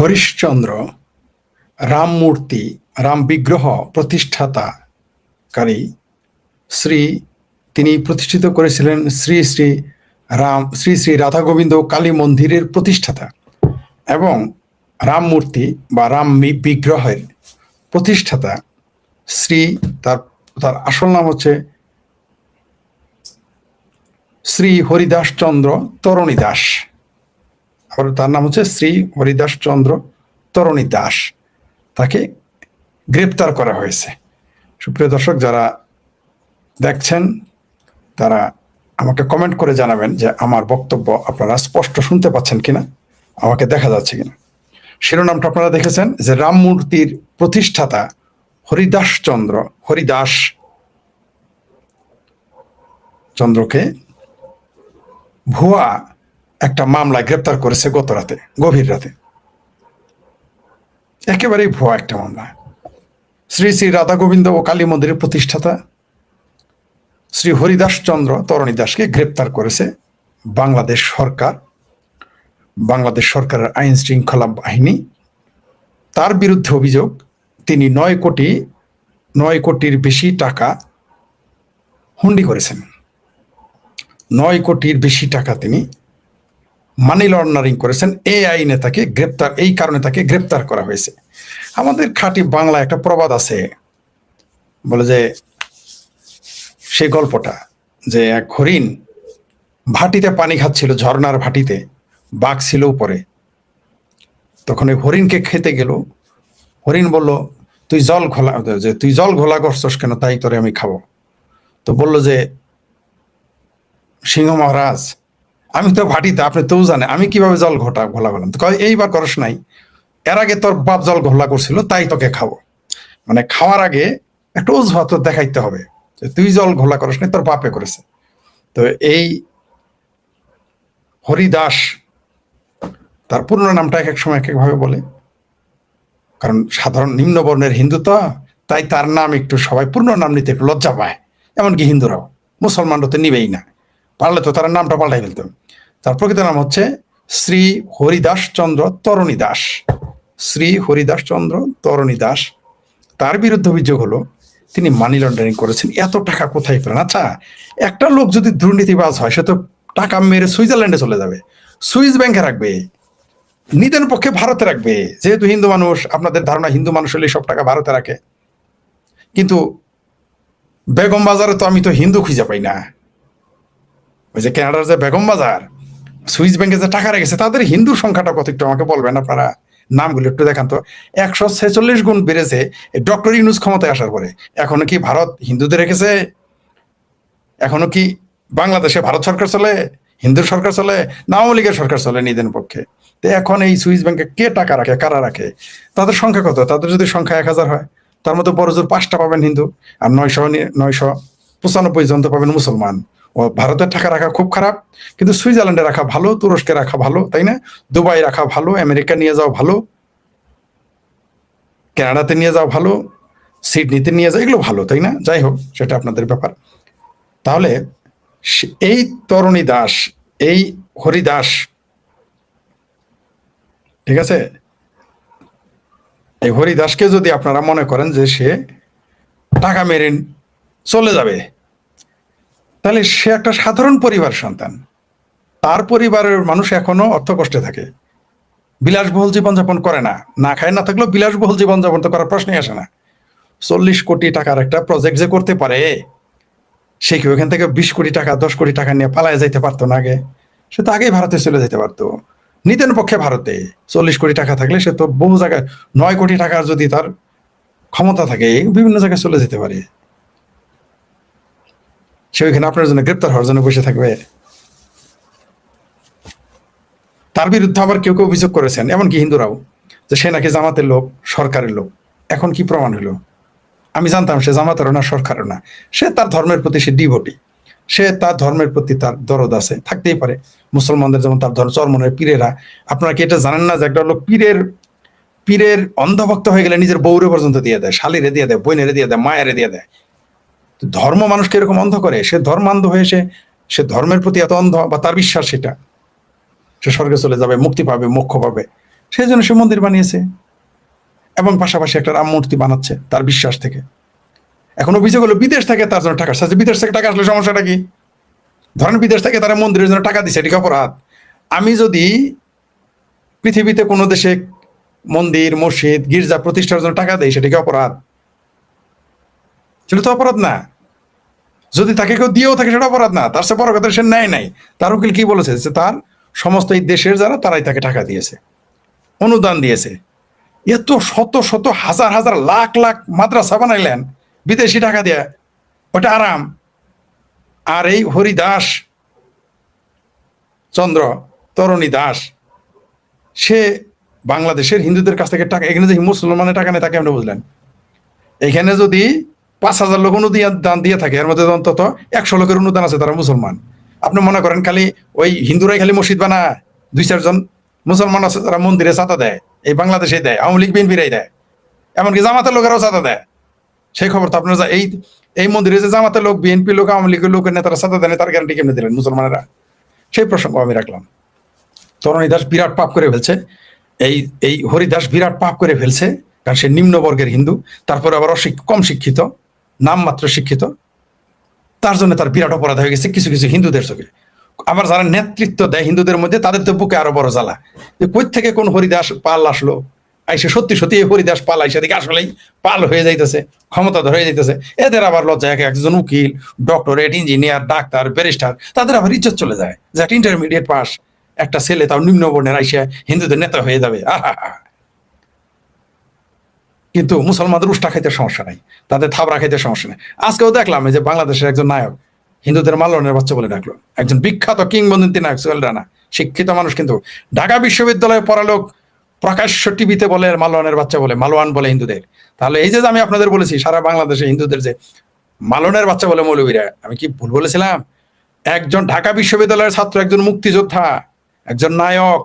হরিশ্চন্দ্র রাম মূর্তি, রাম বিগ্রহ প্রতিষ্ঠাতাকারী তিনি প্রতিষ্ঠিত করেছিলেন শ্রী শ্রী রাধা গোবিন্দ কালী মন্দিরের প্রতিষ্ঠাতা এবং রাম মূর্তি বা রাম বিগ্রহের প্রতিষ্ঠাতা তার তার আসল নাম হচ্ছে শ্রী হরিদাস চন্দ্র তরণী দাস। আর তার নাম হচ্ছে শ্রী হরিদাস চন্দ্র তরণী দাস। তাকে গ্রেপ্তার করা হয়েছে। সুপ্রিয় দর্শক, যারা দেখছেন তারা আমাকে কমেন্ট করে জানাবেন যে আমার বক্তব্য আপনারা স্পষ্ট শুনতে পাচ্ছেন কিনা, আমাকে দেখা যাচ্ছে কিনা। শিরোনামটা আপনারা দেখেছেন যে রাম মূর্তির প্রতিষ্ঠাতা হরিদাস চন্দ্রকে ভুয়া একটা মামলায় গ্রেপ্তার করেছে গভীর রাতে। একেবারেই ভুয়া একটা মামলা। শ্রী শ্রী রাধা গোবিন্দ ও কালী মন্দিরের প্রতিষ্ঠাতা শ্রী হরিদাস চন্দ্র তরণী দাসকে গ্রেপ্তার করেছে বাংলাদেশ সরকারের আইন শৃঙ্খলা বাহিনী। তার বিরুদ্ধে অভিযোগ তিনি 9 কোটির বেশি টাকা হুন্ডি করেছেন। 9 কোটির বেশি টাকা তিনি মানি লন্ডারিং করেছেন। এই কারণে তাকে গ্রেপ্তার করা হয়েছে। আমাদের খাঁটি বাংলা একটা প্রবাদ আছে, বলে যে সেই গল্পটা যে এক হরিণ ভাটিতে পানি খাচ্ছিল, ঝর্ণার ভাটিতে, বাঘ ছিল উপরে। তখন ওই হরিণকে খেতে গেল। হরিণ বলল, তুই জল ঘোলা করছস কেন? তাই তোরে আমি খাবো। তো বলল যে, সিংহ মহারাজ, আমি তো ভাটিতে, আপনি তো জানেন আমি কিভাবে জল ঘোলা করলাম। তো এইবার করস নাই, এর আগে তোর বাপ জল ঘোলা করছিল, তাই তোকে খাবো। মানে খাওয়ার আগে একটা অজুহাত দেখাইতে হবে, তুই জল ঘোলা করস নাই, তোর বাপে করেছে। তো এই হরিদাস, তার পূর্ণ নামটা এক সময় এক একভাবে বলে, কারণ সাধারণ নিম্নবর্ণের হিন্দু তো, তাই তার নাম একটু সবাই পূর্ণ নাম নিতে একটু লজ্জা পায়। এমনকি হিন্দুরাও, মুসলমানরা তো নিবেই না, পারলে তো তার নামটা পাল্টাই ফেলত। তার প্রকৃত নাম হচ্ছে শ্রী হরিদাস চন্দ্র তরণী দাস। শ্রী হরিদাস চন্দ্র তরণী দাস। তার বিরুদ্ধে অভিযোগ হলো তিনি মানি লন্ডারিং করেছেন। এত টাকা কোথায় পেলেন? আচ্ছা, একটা লোক যদি দুর্নীতিবাজ হয়, সে তো টাকা মেরে সুইজারল্যান্ডে চলে যাবে, সুইস ব্যাংকে রাখবে, নিজের পক্ষে ভারতে রাখবে। যেহেতু হিন্দু মানুষ, আপনাদের ধারণা হিন্দু মানুষ হলে সব টাকা ভারতে রাখে। কিন্তু বেগম বাজারে তো আমি তো হিন্দু খুঁজে পাই না। ওই যে কানাডার যে বেগম বাজার, সুইস ব্যাংকে যে টাকা রেখেছে, তাদের হিন্দুর সংখ্যাটা কত একটু আমাকে বলবেন আপনারা? নামগুলো একটু দেখান তো। 146 গুণ বেড়েছে ডক্টর ইউনূস ক্ষমতায় আসার পরে। এখনো কি ভারত হিন্দুদের রেখেছে? এখনো কি বাংলাদেশে ভারত সরকার চলে, হিন্দুর সরকার চলে, না আওয়ামী লীগের সরকার চলে নিজের পক্ষে? তো এখন এই সুইস ব্যাংকে কে টাকা রাখে, কারা রাখে? তাদের সংখ্যা কত? তাদের যদি সংখ্যা 1000 হয়, তার মধ্যে বড়জোর 5টা পাবেন হিন্দু, আর 995 জন তো পাবেন মুসলমান। ও ভারতের টাকা রাখা খুব খারাপ, কিন্তু সুইজারল্যান্ডে রাখা ভালো, তুরস্কে রাখা ভালো, তাই না? দুবাই রাখা ভালো, আমেরিকা নিয়ে যাওয়া ভালো, কানাডাতে নিয়ে যাওয়া ভালো, সিডনিতে নিয়ে যাওয়া, এগুলো ভালো, তাই না? যাই হোক, সেটা আপনাদের ব্যাপার। তাহলে এই তরণী দাস, এই হরিদাস, ঠিক আছে, এই হরিদাসকে যদি আপনারা মনে করেন যে সে টাকা মেরে চলে যাবে, তাহলে সে একটা সাধারণ পরিবার সন্তান। তার পরিবারের মানুষ এখনো অর্থ কষ্টে থাকে, বিলাসবহুল জীবনযাপন করে না। না খায় না থাকলেও বিলাসবহুল জীবনযাপন তো করার প্রশ্নই আসে না। 40 কোটি টাকার একটা প্রজেক্ট যে করতে পারে, সে কি ওখান থেকে 20 কোটি টাকা 10 কোটি টাকা নিয়ে পালায় যাইতে পারতো না? আগে সে তো আগেই ভারতে চলে যেতে পারতো। নিতেন পক্ষে ভারতে 40 কোটি টাকা থাকলে সে তো বহু জায়গায়, 9 কোটি টাকার যদি তার ক্ষমতা থাকে, বিভিন্ন জায়গায় চলে যেতে পারে। সে ওইখানে আপনার জন্য গ্রেপ্তার হওয়ার জন্য বসে থাকবে? তার বিরুদ্ধে আবার কেউ কেউ অভিযোগ করেছেন, এমনকি হিন্দুরাও, যে সে নাকি জামাতের লোক, সরকারের লোক। এখন কি প্রমাণ হলো? আমি জানতাম সে জামাতেরও না, সরকারও না। সে তার ধর্মের প্রতি সে ডিভোটি, সে তার ধর্মের প্রতি তার দরদ আছে, থাকতেই পারে। মুসলমানদের যেমন তার ধর্ম, চরমনের পীরেরা, আপনারা কি এটা জানেন না যে একটা লোক পীরের অন্ধভক্ত হয়ে গেলে নিজের বউরে পর্যন্ত দিয়ে দেয়, শালিরে দিয়ে দেয়, বোনেরে দিয়ে দেয়, মায়েরে দিয়ে দেয়। ধর্ম মানুষকে এরকম অন্ধ করে। সে ধর্মান্ধ হয়ে সে ধর্মের প্রতি এত অন্ধ, বা তার বিশ্বাস সেটা, সে স্বর্গে চলে যাবে, মুক্তি পাবে, মোক্ষ পাবে। সেই জন্য সে মন্দির বানিয়েছে এবং পাশাপাশি একটা রাম মূর্তি বানাচ্ছে তার বিশ্বাস থেকে। এখন অভিযোগ হলো বিদেশ থেকে তার জন্য টাকা আসছে। বিদেশ থেকে টাকা আসলে সমস্যাটা কি? ধরেন বিদেশ থেকে তারা মন্দিরের জন্য টাকা দিচ্ছে, এটি অপরাধ। আমি যদি পৃথিবীতে কোনো দেশে মন্দির, মসজিদ, গির্জা প্রতিষ্ঠার জন্য টাকা দেয়, সেটা কি অপরাধ? সেটা তো অপরাধ না। যদি তাকে কেউ দিয়েও থাকে সেটা অপরাধ না। তার সে বড় কথা সে নেয় নাই। তার উকিল কি বলেছে যে তার সমস্ত এই দেশের যারা তারাই তাকে টাকা দিয়েছে, অনুদান দিয়েছে। এত শত শত হাজার হাজার লাখ লাখ মাদ্রাসা বানাইলেন বিদেশি টাকা দিয়ে, ওটা আরাম। আর এই হরিদাস চন্দ্র, তরণী দাস, সে বাংলাদেশের হিন্দুদের কাছ থেকে টাকা, এখানে যে মুসলমানের টাকা নেই তাকে আমরা বুঝলেন। এখানে যদি 5,000 লোক অনুদান দিয়ে থাকে, এর মধ্যে অন্তত 100 লোকের অনুদান আছে, তারা মুসলমান। আপনি মনে করেন খালি ওই হিন্দুরাই খালি মসজিদ বানায়? 2-4 জন মুসলমান আছে তারা মন্দিরে চাঁদা দেয়, এই বাংলাদেশে দেয়, আওয়ামী লীগ বিএনপিরাই দেয়, এমনকি জামাতের লোকেরাও চাঁদা দেয়। সেই খবর তো আপনারা এই এই মন্দিরে যে জামাতের লোক, বিএনপি লোক, আওয়ামী লীগের লোকের নেতারা চাঁদা দেন, তার গ্যারান্টি কেমনে দিলেন মুসলমানেরা? সেই প্রসঙ্গ আমি রাখলাম। তরণী দাস বিরাট পাপ করে ফেলছে, এই এই হরিদাস বিরাট পাপ করে ফেলছে, কারণ সে নিম্নবর্গের হিন্দু, তারপরে আবার কম শিক্ষিত, নামমাত্র শিক্ষিত। তার জন্য তার বিরাট অপরাধ হয়ে গেছে কিছু কিছু হিন্দুদের চোখে। আবার যারা নেতৃত্ব দেয় হিন্দুদের মধ্যে, তাদের তো বুকে আরো বড় জ্বালা, যে কই থেকে কোন হরিদাস পাল আসলো, আইসে সত্যি সত্যি এই হরিদাস পাল আইসে দেখে আসলেই পাল হয়ে যাইতেছে, ক্ষমতাধর হয়ে যাইতেছে। এদের আবার লজ্জা, একজন উকিল, ডক্টরেট, ইঞ্জিনিয়ার, ডাক্তার, ব্যারিস্টার, তাদের আবার ইজ্জত চলে যায় যে একটা ইন্টারমিডিয়েট পাস একটা ছেলে তাও নিম্ন বর্ণের আইসে হিন্দুদের নেতা হয়ে যাবে। আহা। কিন্তু মুসলমানদের উষ্টা খাইতে সমস্যা নাই, তাদের থাবড়া খাইতে সমস্যা নেই। আজকেও দেখলাম যে বাংলাদেশের একজন নায়ক হিন্দুদের মালনের বাচ্চা বলে ডাকলো, একজন বিখ্যাত কিংবদন্তি নায়ক সোহেল রানা, শিক্ষিত মানুষ, কিন্তু ঢাকা বিশ্ববিদ্যালয়ে পড়ালোক, প্রকাশ্য টিভিতে বলে মালনের বাচ্চা বলে, মালওয়ান বলে হিন্দুদের। তাহলে এই যে আমি আপনাদের বলেছি সারা বাংলাদেশে হিন্দুদের যে মালনের বাচ্চা বলে মৌলবীরা, আমি কি ভুল বলেছিলাম? একজন ঢাকা বিশ্ববিদ্যালয়ের ছাত্র, একজন মুক্তিযোদ্ধা, একজন নায়ক,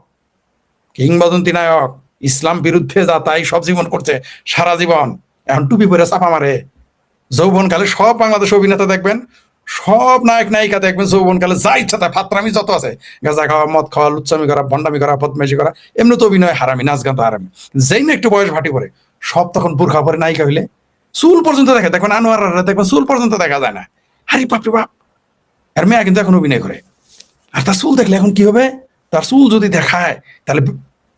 কিংবদন্তি নায়ক, ইসলাম বিরুদ্ধে যা তাই সব জীবন করছে সারা জীবন, এখন টুপি পরে চাপা মারে। যৌবনকালে সব বাংলাদেশ অভিনেতা দেখবেন, সব নায়ক নায়িকা দেখবেন যৌবনকালে যা ইচ্ছা তাই ফাতরামি যত আছে, গাঁজা খাওয়া, মদ খাওয়া, লুচ্চামি করা, ভণ্ডামি করা, বদমাইশি করা, এমনি তো অভিনয় হারামি, নাচ গান তো হারামি। যেই না একটু বয়স ভাটি পরে সব তখন বোরখা পরে নায়িকা হইলে চুল পর্যন্ত দেখে, দেখবেন আনোয়াররা দেখবেন চুল পর্যন্ত দেখা যায় না। আরে বাপরে বাপ, আর মেয়া কিন্তু এখন অভিনয় করে। আর তার চুল দেখলে এখন কি হবে? তার চুল যদি দেখায় তাহলে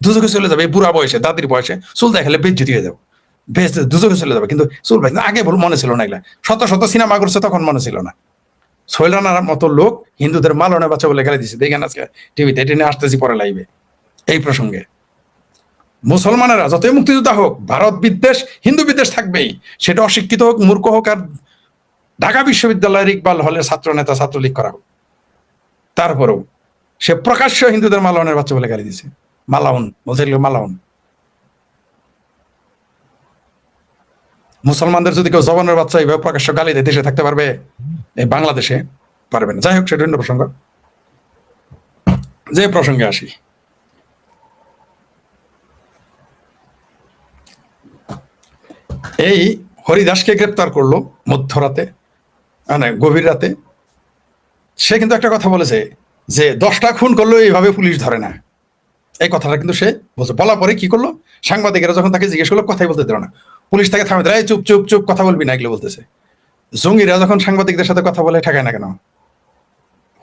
দুজকে চলে যাবে। বুড়া বয়সে, দাদির বয়সে চুল দেখালে বেজ্জতি হয়ে যাবে, বেশ দুজকে চলে যাবে। কিন্তু চুল ভাই আগে মনে ছিল না, এগুলা শত শত সিনেমা করছে তখন মনে ছিল না। সোহেল রানার মতো লোক হিন্দুদের মালনে বাচ্চা বলে গালি দিচ্ছে, দেখেন আজকে টিভিতে, এটা নিয়ে আসতেছি পরে লাইভে এই প্রসঙ্গে। মুসলমানেরা যতই মুক্তিযোদ্ধা হোক, ভারত বিদ্বেষ, হিন্দু বিদ্বেষ থাকবেই, সেটা অশিক্ষিত হোক, মূর্খ হোক, আর ঢাকা বিশ্ববিদ্যালয়ের ইকবাল হলের ছাত্র নেতা, ছাত্রলীগ করা হোক, তারপরেও সে প্রকাশ্য হিন্দুদের মালাউনের বাচ্চা বলে গালি দিছে। মালাউন বলছে, মালাউন। মুসলমানদের যদি কেউ জবানের বাচ্চা এইভাবে প্রকাশ্য গালি দেয়, দেশে থাকতে পারবে? এই বাংলাদেশে পারবে না। যাই হোক, সেটা অন্য প্রসঙ্গ। যে প্রসঙ্গে আসি, এই হরিদাসকে গ্রেপ্তার করলো মধ্যরাতে, মানে গভীর রাতে। সে কিন্তু একটা কথা বলেছে যে 10টা খুন করলো এইভাবে পুলিশ ধরে না, এই কথাটা কিন্তু সে বলছে। বলার পরে কি করলো, সাংবাদিকেরা যখন তাকে জিজ্ঞেস করলো, কথাই বলতে দিল না, পুলিশ তাকে থামে দেয়, চুপ চুপ চুপ, কথা বলবি না, এগুলো বলতেছে। জঙ্গিরা যখন সাংবাদিকদের সাথে কথা বলে, ঠেকায় না কেন?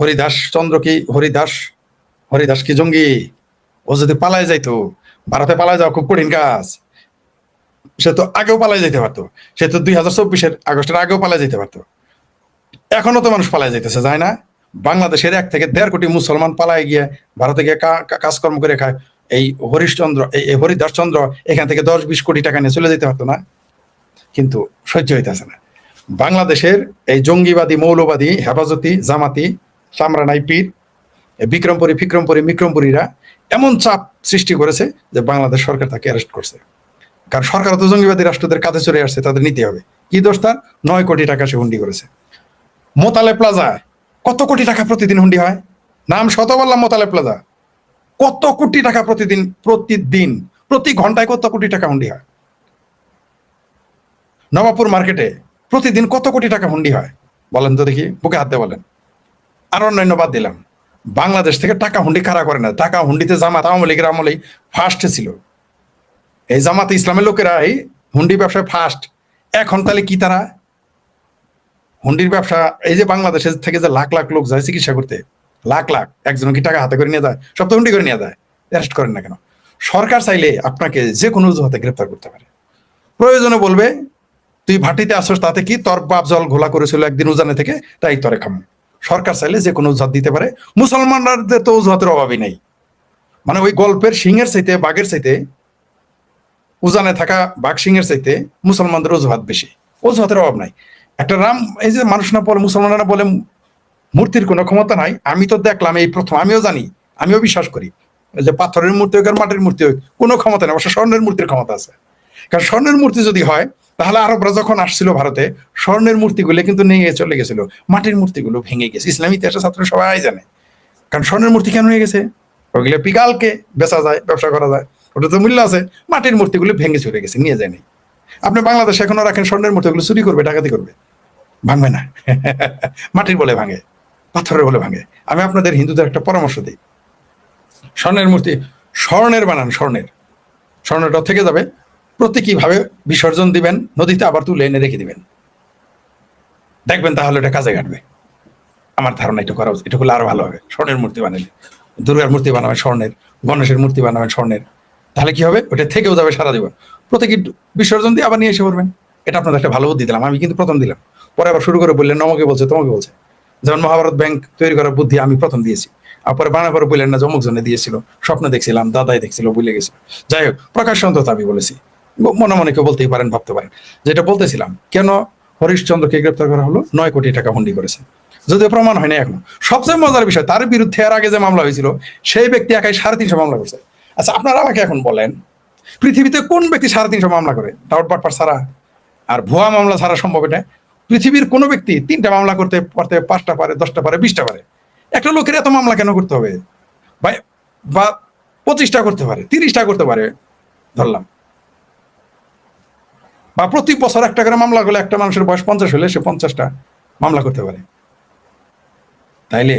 হরিদাস চন্দ্র কি হরিদাস কি জঙ্গি? ও যদি পালায় যাইতো, ভারতে পালায় যাওয়া খুব কঠিন কাজ, সে তো আগেও পালায় যেতে পারতো। সে তো 2024-এর আগস্টের আগেও পালায় যেতে পারতো। এখনো তো মানুষ পালায় যাইতেছে, যায় না? বাংলাদেশের 1 থেকে 1.5 কোটি মুসলমান পালায় গিয়ে ভারতে গিয়ে কাজকর্ম করে খায়। এই হরিশচন্দ্র, এই হরিদাস চন্দ্র এখান থেকে 10-20 কোটি টাকা নিয়ে চলে যেতে পারতো না? কিন্তু সহ্য হইতেছে না। বাংলাদেশের এই জঙ্গিবাদী, মৌলবাদী, হেফাজতি, জামাতি, সামরানাই পীর, মিক্রমপুরীরা এমন চাপ সৃষ্টি করেছে যে বাংলাদেশ সরকার তাকে অ্যারেস্ট করছে। কারণ সরকার তো জঙ্গিবাদী রাষ্ট্রদের কাছে চলে আসছে, তাদের নিতে হবে। কি দোষ তার? 9 কোটি টাকা সে হুন্ডি করেছে। মোতালে প্লাজা কত কোটি টাকা প্রতিদিন হুন্ডি হয়? নাম শত বললাম, মোতালে প্লাজা কত কোটি টাকা প্রতিদিন, প্রতি ঘন্টায় কত কোটি টাকা হুন্ডি হয়? নবাবপুর মার্কেটে প্রতিদিন কত কোটি টাকা হুন্ডি হয় বলেন তো দেখি, বুকে হাত দিয়ে বলেন। আর অন্যান্য বাদ দিলাম, বাংলাদেশ থেকে টাকা হুন্ডি কারা করে না? টাকা হুন্ডিতে জামাত, আওয়ামী লীগের আমলেই ফার্স্টে ছিল। এই জামাতে ইসলামের লোকেরা এই হুন্ডি ব্যবসায় ফার্স্ট। এখন তাহলে কি তারা হুন্ডির ব্যবসা, এই যে বাংলাদেশ থেকে যে লাখ লাখ লোক যায় চিকিৎসা করতে, লাখ লাখ, একজন কি টাকা হাতে করে নিয়ে যায়? সব তো হুন্ডি করে নিয়ে যায়। অ্যারেস্ট করেন না কেন? সরকার চাইলে আপনাকে যে কোনো অজুহাতে গ্রেপ্তার করতে পারে। প্রয়োজনে বলবে তুই ভাটিতে আসছ, তাতে কি তোর বাপ জল ঘোলা করেছিল একদিন উজানে থেকে, তাই তরে খাম। সরকার চাইলে যে কোনো অজুহাত দিতে পারে। মুসলমানদের তো অজুহাতের অভাবই নেই। মানে ওই গল্পের সিংহের চাইতে, বাঘের চাইতে, উজানে থাকা বাঘ সিংহের চাইতে মুসলমানদের অজুহাত বেশি। অজুহাতের অভাব নাই। একটা রাম, এই যে মানুষ না বলে, মুসলমানরা বলে মূর্তির কোনো ক্ষমতা নাই। আমি তো দেখলাম এই প্রথম, আমিও জানি, আমিও বিশ্বাস করি যে পাথরের মূর্তি হোক আর মাটির মূর্তি হোক, কোনো ক্ষমতা নেই। অবশ্য স্বর্ণের মূর্তির ক্ষমতা আছে। কারণ স্বর্ণের মূর্তি যদি হয়, তাহলে আরবরা যখন আসছিল ভারতে, স্বর্ণের মূর্তিগুলো কিন্তু নিয়ে চলে গেছিল, মাটির মূর্তিগুলো ভেঙে গেছে। ইসলামী ইতিহাসের ছাত্র সবাই জানে। কারণ স্বর্ণের মূর্তি কেন হয়ে গেছে? ওইগুলো পিকালকে বেচা যায়, ব্যবসা করা যায়, ওটা তো মূল্য আছে। মাটির মূর্তিগুলো ভেঙে চলে গেছে, নিয়ে যায়নি। আপনি বাংলাদেশে এখনো রাখেন স্বর্ণের মূর্তিগুলো, চুরি করবে, ডাকাতি করবে, ভাঙবে না। মাটির বলে ভাঙে, পাথরের বলে ভাঙে। আমি আপনাদের হিন্দুদের একটা পরামর্শ দিই, স্বর্ণের মূর্তি স্বর্ণের বানান, স্বর্ণটা থেকে যাবে, প্রতীকীভাবে বিসর্জন দিবেন নদীতে, আবার তুলে এনে রেখে দিবেন, দেখবেন তাহলে এটা কাজে কাটবে। আমার ধারণা এটা করা উচিত। এটা করলে আরো ভালো হবে। স্বর্ণের মূর্তি বানালে, দুর্গার মূর্তি বানাবেন স্বর্ণের, গণেশের মূর্তি বানাবেন স্বর্ণের, তাহলে কি হবে? ওটা থেকেও যাবে সারা জীবন। প্রত্যেকে বিসর্জন দিয়ে আবার নিয়ে এসে পড়বেন। এটা আপনাদের একটা ভালো বুদ্ধি দিলাম। আমি কিন্তু প্রথম দিলাম, পরে আবার শুরু করে বললেন আমাকে বলছে, তোমাকে বলছে। যেমন মহাভারত ব্যাংক তৈরি করার বুদ্ধি আমি প্রথম দিয়েছি, আর পরে বানা করে বললেন না যে অমুক জনে দিয়েছিল, স্বপ্ন দেখছিলাম, দাদাই দেখছিল, ভুলে গেছিল। যাই হোক, প্রকাশ অন্তত আমি বলেছি, মনে মনে কেউ বলতেই পারেন, ভাবতে পারেন। যেটা বলতেছিলাম, কেন হরিশচন্দ্রকে গ্রেপ্তার করা হলো? 9 কোটি টাকা হুন্ডি করেছে, যদিও প্রমাণ হয়নি এখনো। সবচেয়ে মজার বিষয়, তার বিরুদ্ধে এর আগে যে মামলা হয়েছিল, সেই ব্যক্তি একাই 350 মামলা করছে। আচ্ছা, আপনারা আমাকে এখন বলেন, পৃথিবীতে কোন ব্যক্তি 350 মামলা করে? ডাউট বাটপার ছাড়া আর ভুয়া মামলা ছাড়া সম্ভব এটা? পৃথিবীর কোনো ব্যক্তি 3টা মামলা করতে পারতে, 5টা পারে, 10টা পারে, 20টা পারে। একটা লোকের এত মামলা কেন করতে হবে? বা 25টা করতে পারে, 30টা করতে পারে ধরলাম, বা প্রতি বছর একটা করে মামলা করলে, একটা মানুষের বয়স 50 হলে সে 50টা মামলা করতে পারে। তাইলে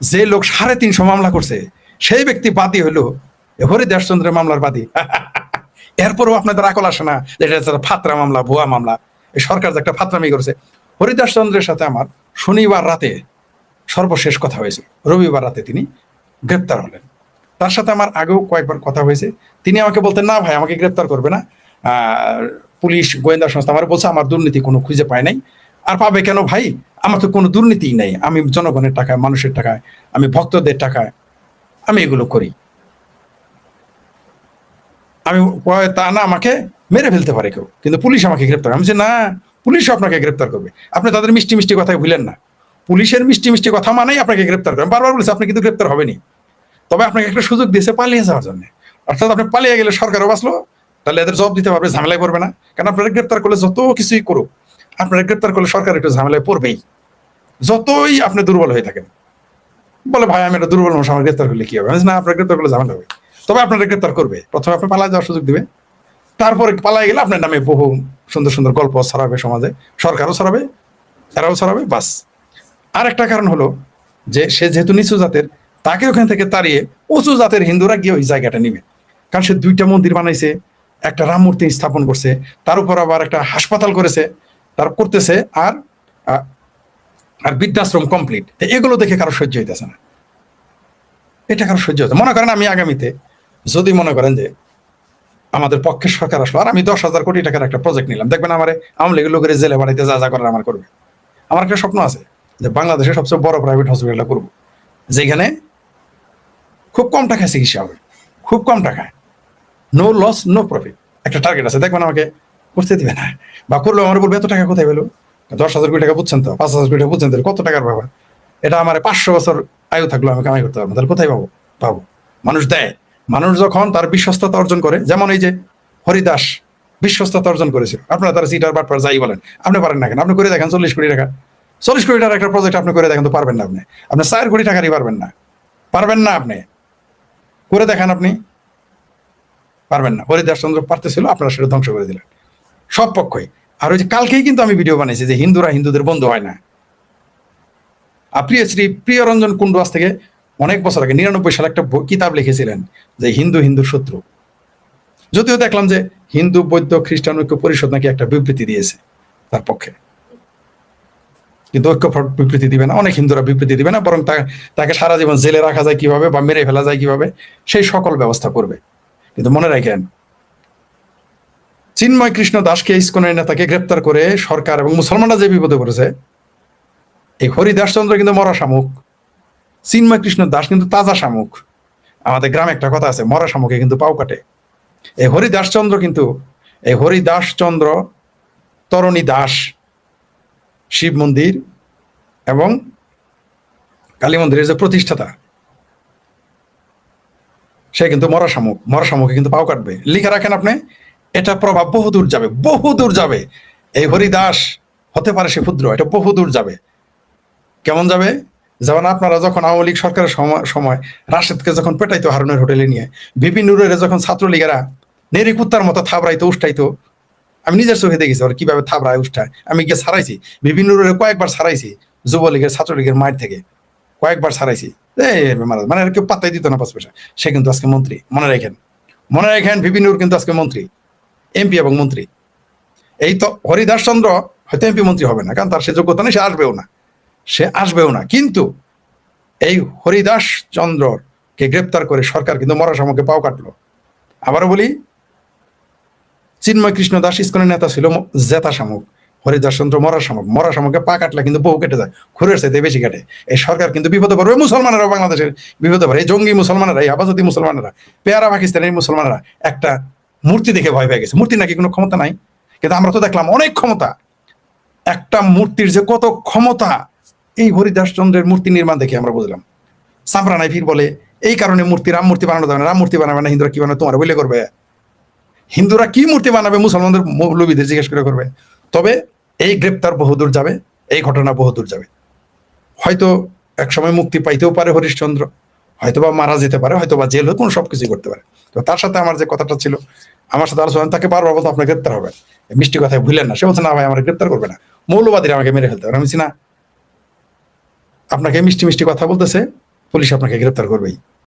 যে লোক 350 মামলা করছে, সেই ব্যক্তি বাদী হলো হরিদাসচন্দ্রের মামলার বাদী। এরপরও আপনাদের আকল আসে না যে এটা ফাতরা মামলা, ভুয়া মামলা। এই সরকার যে একটা ফাতরামি করেছে। হরিদাসচন্দ্রের সাথে আমার শনিবার রাতে সর্বশেষ কথা হয়েছিল, রবিবার রাতে তিনি গ্রেপ্তার হলেন। তার সাথে আমার আগেও কয়েকবার কথা হয়েছে। তিনি আমাকে বলতেন, না ভাই, আমাকে গ্রেপ্তার করবে না, পুলিশ গোয়েন্দা সংস্থা আমার বলছে আমার দুর্নীতি কোনো খুঁজে পায় নাই। আর পাবে কেন ভাই? আমার তো কোনো দুর্নীতিই নেই, আমি জনগণের টাকায়, মানুষের টাকায়, আমি ভক্তদের টাকায় আমি এগুলো করি। আমি তা না, আমাকে মেরে ফেলতে পারে কেউ, কিন্তু পুলিশ আমাকে গ্রেপ্তার। আমি বলছি, না, পুলিশ আপনাকে গ্রেপ্তার করবে। আপনি তাদের মিষ্টি মিষ্টি কথায় ভুলেন না। পুলিশের মিষ্টি মিষ্টি কথা মানেই আপনাকে গ্রেপ্তার করবে। বারবার বলেছে আপনি কিন্তু গ্রেপ্তার হবেনি, তবে আপনাকে একটা সুযোগ দিয়েছে পালিয়ে যাওয়ার জন্য। অর্থাৎ আপনি পালিয়ে গেলে সরকারও বাঁচলো, তাহলে এদের জবাব দিতে পারবে, ঝামেলায় পড়বে না। কারণ আপনারা গ্রেপ্তার করলে যত কিছুই করুক, আপনারা গ্রেপ্তার করলে সরকার একটু ঝামেলায় পড়বেই, যতই আপনি দুর্বল হয়ে থাকেন। বলে ভাই, আমি একটা দুর্বল মানুষ, আমার গ্রেপ্তার করলে কি হবে? না, আপনার গ্রেপ্তার করলে ঝামেলা হবে, তবে আপনারা গ্রেপ্তার করবে। প্রথমে আপনি পালায় যাওয়ার সুযোগ দিবে, তারপরে পালায় গেলে আপনার নামে বহু সুন্দর সুন্দর গল্প ছড়াবে সমাজে, সরকারও ছড়াবে, এরাও ছড়াবে, বাস। আর একটা কারণ হলো যে সে যেহেতু নিচু জাতের, তাকে ওখান থেকে তাড়িয়ে উঁচু জাতের হিন্দুরা গিয়ে ওই জায়গাটা নিবে। কারণ সে 2টা মন্দির বানাইছে, একটা রাম মূর্তি স্থাপন করছে, তার উপর আবার একটা হাসপাতাল করেছে, তার করতেছে, আর আর বৃদ্ধাশ্রম কমপ্লিট। এগুলো দেখে কারো সহ্য হইতেছে না, এটা কারো সহ্য হচ্ছে। মনে করেন আমি আগামীতে যদি মনে করেন যে আমাদের পক্ষের সরকার আসলো, আর আমি 10,000 কোটি টাকার একটা প্রজেক্ট নিলাম, দেখবেন আমার আওয়ামী লীগের লোকের জেলে বাড়িতে যা যা করার আমার করবে। আমার একটা স্বপ্ন আছে যে বাংলাদেশের সবচেয়ে বড় প্রাইভেট হসপিটালটা করবো, যেখানে খুব কম টাকায় চিকিৎসা হবে, খুব কম টাকায়, নো লস নো প্রফিট। একটা টার্গেট আছে, দেখবেন আমাকে করতে দিবে না, বা করলেও আমার বলবে এত টাকা কোথায় পেলো? 10,000 কোটি টাকা বুঝছেন তো, 5,000 কোটি টাকা বুঝছেন তো, কত টাকার ব্যাপার। এটা আমার 500 বছর আয়ু থাকলো আমি কামাই করতে পারবো, তাহলে কোথায় পাবো? পাবো। মানুষ দেয়, মানুষ যখন তার বিশ্বস্ততা অর্জন করে, যেমন এই যে হরিদাস বিশ্বস্ততা অর্জন করেছিল। আপনারা তারা সিটার বাটপার যাই বলেন, আপনি পারেন না কেন? আপনি করে দেখেন 40 কোটি টাকা, 40 কোটি টাকার একটা প্রজেক্ট আপনি করে দেখেন তো, পারবেন না? আপনি 4 কোটি টাকারই পারবেন না, পারবেন না। আপনি করে দেখেন, আপনি পারবেন না। হরিদাসচন্দ্র পারতেছিল, আপনারা সেটা ধ্বংস করে দিলেন সব পক্ষই। আর ওই যে কালকেই কিন্তু আমি ভিডিও বানাইছি যে হিন্দুরা হিন্দুদের বন্ধু হয় না। প্রিয় শ্রী প্রিয়রঞ্জন কুণ্ডু আজ থেকে অনেক বছর আগে 99 সালে একটা কিতাব লিখেছিলেন যে হিন্দু হিন্দুর শত্রু। যদিও দেখলাম যে হিন্দু বৌদ্ধ খ্রিস্টান ঐক্য পরিষদ নাকি একটা বিবৃতি দিয়েছে তার পক্ষে, কিন্তু ঐক্য বিবৃতি দিবে না, অনেক হিন্দুরা বিবৃতি দিবে না, বরং তাকে সারা জীবন জেলে রাখা যায় কিভাবে বা মেরে ফেলা যায় কিভাবে সেই সকল ব্যবস্থা করবে। কিন্তু মনে রাখেন, চিন্ময় কৃষ্ণ দাসকে ইসকনের নেতাকে গ্রেপ্তার করে সরকার এবং মুসলমানরা যে বিপদে পড়েছে, এই হরিদাস চন্দ্র কিন্তু মরা শামুক, চিন্ময় কৃষ্ণ দাস কিন্তু তাজা শামুক। আমাদের গ্রামে একটা কথা আছে, মরা শামুকে কিন্তু পাও কাটে। এই হরিদাস চন্দ্র কিন্তু, এই হরিদাস চন্দ্র তরণী দাস শিব মন্দির এবং কালী মন্দিরের যে প্রতিষ্ঠাতা, সে কিন্তু মরা শামুক, মরা শামুকে কিন্তু পাও কাটবে। লিখে রাখেন আপনি, এটা প্রভাব বহুদূর যাবে, বহুদূর যাবে। এই হরিদাস হতে পারে সে ক্ষুদ্র, এটা বহুদূর যাবে। কেমন যাবে? যেমন আপনারা যখন আওয়ামী লীগ সরকারের সময় রাশেদকে যখন পেটাইতো হারুনের হোটেলে নিয়ে, বিপি নুরের যখন ছাত্রলীগেরা নেরি কুত্তার মতো থাবড়াইতো উষ্টাইতো, আমি নিজের চোখে দেখেছি ওরা কিভাবে থাবড়ায় উষ্টায়। আমি গিয়ে ছাড়াইছি, বিপি নুরের কয়েকবার ছাড়াইছি, যুবলীগের ছাত্রলীগের মাঠ থেকে কয়েকবার ছাড়াইছি। মানে কেউ পাত্তাই দিত না 5 পয়সা। সে কিন্তু আজকে মন্ত্রী, মনে রাখেন, মনে রাখেন, বিপি নুর কিন্তু আজকে মন্ত্রী, এমপি এবং মন্ত্রী। এই তো হরিদাস চন্দ্র হয়তো এমপি মন্ত্রী হবে না, কারণ তার সে যোগ্যতা নেই, সে আসবেও না, সে আসবেও না। কিন্তু এই হরিদাস চন্দ্রকে গ্রেপ্তার করে সরকার কিন্তু মরা শামুকে পাও কাটলো। আবারও বলি, চিন্ময় কৃষ্ণ দাস ইসকনের নেতা ছিল জেতা শামুক, হরিদাস চন্দ্র মরা শামুক। মরা শামুকে পা কাটলে কিন্তু বহু কেটে যায়, খুরের চাইতে বেশি কাটে। এই সরকার কিন্তু বিপদে পড়বে, মুসলমানেরা বাংলাদেশের বিপদে পড়ে। এই জঙ্গি মুসলমানেরা, এই আবাদী মুসলমানেরা, পেয়ারা পাকিস্তানের মুসলমানেরা একটা মূর্তি দেখে ভয় পেয়ে গেছে। মূর্তি নাকি কোনো ক্ষমতা নাই, কিন্তু আমরা তো দেখলাম অনেক ক্ষমতা। একটা মূর্তির যে কত ক্ষমতা, এই হরিদাস চন্দ্রের মূর্তি নির্মাণ দেখে আমরা বুঝলাম। সাম্প্রা নাই ফির বলে এই কারণে মূর্তি, রাম মূর্তি বানানো যাবে না, রাম মূর্তি বানাবে না, হিন্দুরা কি বানাবে তোমার বলে করবে। হিন্দুরা কি মূর্তি বানাবে মুসলমানদের মৌলবীদের জিজ্ঞেস করে করবে। তবে এই গ্রেপ্তার বহুদূর যাবে, এই ঘটনা বহুদূর যাবে। হয়তো একসময় মুক্তি পাইতেও পারে হরিশ্চন্দ্র, হয়তোবা মারা যেতে পারে, হয়তোবা জেল হয়ে কোনো সবকিছু করতে পারে। তো তার সাথে আমার যে কথাটা ছিল, আমার সাথে আলোচনা, তাকে বারবার বলতো আপনার গ্রেপ্তার হবে, মিষ্টি কথায় ভুলেন না। সে বলছে না ভাই আমার গ্রেপ্তার করবে না, মৌলবাদীরা আমাকে মেরে ফেলতে পারে। আমি বলছি না, আপনাকে মিষ্টি মিষ্টি কথা বলতেছে, পুলিশ আপনাকে গ্রেপ্তার করবেই।